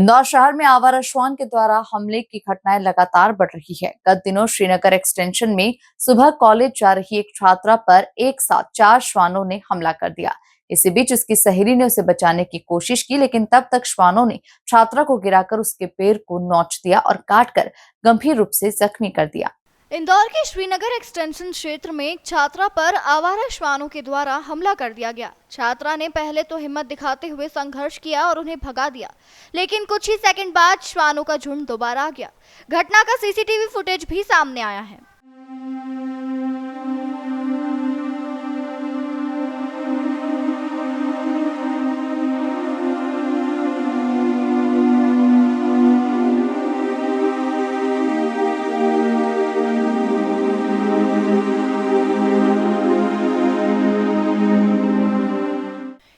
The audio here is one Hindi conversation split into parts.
इंदौर शहर में आवारा श्वान के द्वारा हमले की घटनाएं लगातार बढ़ रही है। गत दिनों श्रीनगर एक्सटेंशन में सुबह कॉलेज जा रही एक छात्रा पर एक साथ 4 श्वानों ने हमला कर दिया। इसी बीच उसकी सहेली ने उसे बचाने की कोशिश की, लेकिन तब तक श्वानों ने छात्रा को गिराकर उसके पैर को नोच दिया और काटकर गंभीर रूप से जख्मी कर दिया। इंदौर के श्रीनगर एक्सटेंशन क्षेत्र में एक छात्रा पर आवारा श्वानों के द्वारा हमला कर दिया गया। छात्रा ने पहले तो हिम्मत दिखाते हुए संघर्ष किया और उन्हें भगा दिया, लेकिन कुछ ही सेकंड बाद श्वानों का झुंड दोबारा आ गया। घटना का सीसीटीवी फुटेज भी सामने आया है।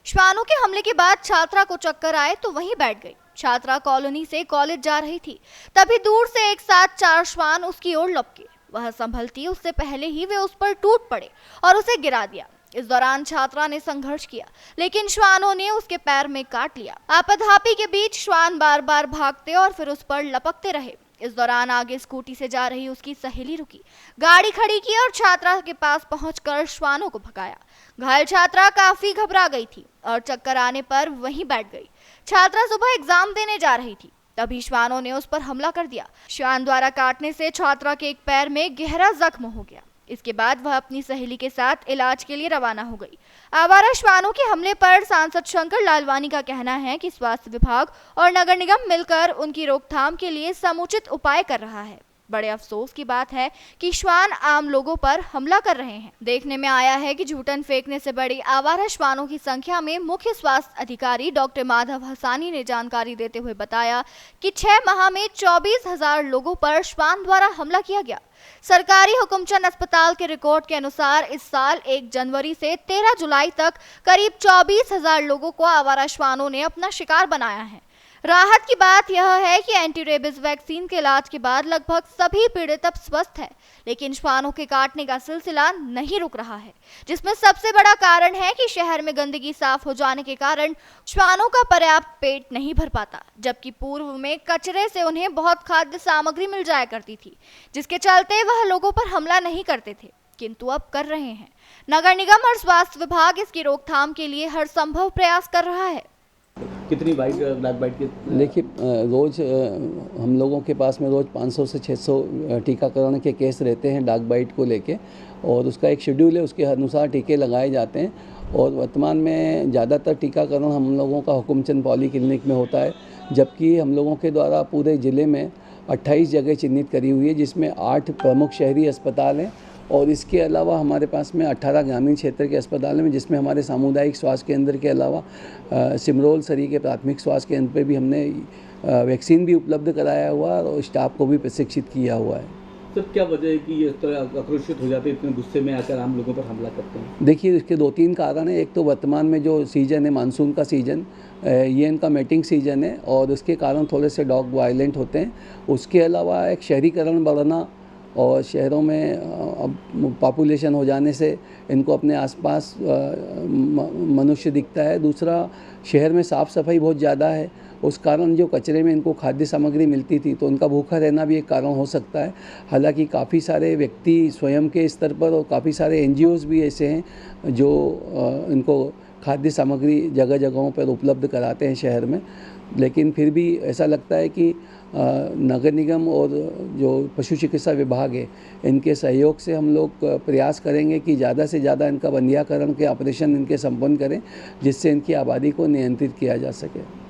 श्वानों के हमले के बाद छात्रा को चक्कर आए तो वहीं बैठ गई। छात्रा कॉलोनी से कॉलेज जा रही थी, तभी दूर से एक साथ 4 श्वान उसकी ओर लपके। वह संभलती उससे पहले ही वे उस पर टूट पड़े और उसे गिरा दिया। इस दौरान छात्रा ने संघर्ष किया, लेकिन श्वानों ने उसके पैर में काट लिया। आपाधापी के बीच श्वान बार बार भागते और फिर उस पर लपकते रहे। इस दौरान आगे स्कूटी से जा रही उसकी सहेली रुकी, गाड़ी खड़ी की और छात्रा के पास पहुंचकर श्वानों को भगाया। घायल छात्रा काफी घबरा गई थी और चक्कर आने पर वहीं बैठ गई। छात्रा सुबह एग्जाम देने जा रही थी, तभी श्वानों ने उस पर हमला कर दिया। श्वान द्वारा काटने से छात्रा के एक पैर में गहरा जख्म हो गया। इसके बाद वह अपनी सहेली के साथ इलाज के लिए रवाना हो गई। आवारा श्वानों के हमले पर सांसद शंकर लालवानी का कहना है कि स्वास्थ्य विभाग और नगर निगम मिलकर उनकी रोकथाम के लिए समुचित उपाय कर रहा है। बड़े अफसोस की बात है कि श्वान आम लोगों पर हमला कर रहे हैं। देखने में आया है कि झूठन फेंकने से बड़ी आवारा श्वानों की संख्या में मुख्य स्वास्थ्य अधिकारी डॉक्टर माधव हसानी ने जानकारी देते हुए बताया कि 6 माह में 24,000 लोगों पर श्वान द्वारा हमला किया गया। सरकारी हुकुमचंद अस्पताल के रिकॉर्ड के अनुसार इस साल 1 जनवरी से 13 जुलाई तक करीब 24,000 लोगों को आवारा श्वानों ने अपना शिकार बनाया है। राहत की बात यह है कि एंटी रेबीज वैक्सीन के इलाज के बाद लगभग सभी पीड़ित अब स्वस्थ हैं, लेकिन श्वानों के काटने का सिलसिला नहीं रुक रहा है, जिसमें सबसे बड़ा कारण है कि शहर में गंदगी साफ हो जाने के कारण श्वानों का पर्याप्त पेट नहीं भर पाता, जबकि पूर्व में कचरे से उन्हें बहुत खाद्य सामग्री मिल जाया करती थी, जिसके चलते वह लोगों पर हमला नहीं करते थे, किंतु अब कर रहे हैं। नगर निगम और स्वास्थ्य विभाग इसकी रोकथाम के लिए हर संभव प्रयास कर रहा है। कितनी बाइट ब्लैक बाइट की? देखिए, रोज़ हम लोगों के पास में रोज़ 500 से 600 टीकाकरण के केस रहते हैं डाक बाइट को लेके, और उसका एक शेड्यूल है, उसके अनुसार टीके लगाए जाते हैं। और वर्तमान में ज़्यादातर टीकाकरण हम लोगों का हुकुमचंद पॉली क्लिनिक में होता है, जबकि हम लोगों के द्वारा पूरे ज़िले में 28 जगह चिन्हित करी हुई है, जिसमें 8 प्रमुख शहरी अस्पताल हैं और इसके अलावा हमारे पास में 18 ग्रामीण क्षेत्र के अस्पताल में, जिसमें हमारे सामुदायिक स्वास्थ्य केंद्र के अलावा सिमरोल सरी के प्राथमिक स्वास्थ्य केंद्र पे भी हमने वैक्सीन भी उपलब्ध कराया हुआ है और स्टाफ को भी प्रशिक्षित किया हुआ है। सर, क्या वजह है कि ये तरह आक्रोशित हो जाते हैं, इतने गुस्से में आकर आम लोगों पर हमला करते हैं? देखिए, इसके 2-3 कारण हैं। एक तो वर्तमान में जो सीज़न है, मानसून का सीज़न, ये इनका मैटिंग सीज़न है और उसके कारण थोड़े से डॉग वायलेंट होते हैं। उसके अलावा एक शहरीकरण बढ़ना और शहरों में अब पॉपुलेशन हो जाने से इनको अपने आसपास मनुष्य दिखता है। दूसरा, शहर में साफ़ सफाई बहुत ज़्यादा है, उस कारण जो कचरे में इनको खाद्य सामग्री मिलती थी तो उनका भूखा रहना भी एक कारण हो सकता है। हालांकि काफ़ी सारे व्यक्ति स्वयं के स्तर पर और काफ़ी सारे NGOs भी ऐसे हैं जो इनको खाद्य सामग्री जगह जगहों पर उपलब्ध कराते हैं शहर में, लेकिन फिर भी ऐसा लगता है कि नगर निगम और जो पशु चिकित्सा विभाग है, इनके सहयोग से हम लोग प्रयास करेंगे कि ज़्यादा से ज़्यादा इनका बंधियाकरण के ऑपरेशन इनके संपन्न करें, जिससे इनकी आबादी को नियंत्रित किया जा सके।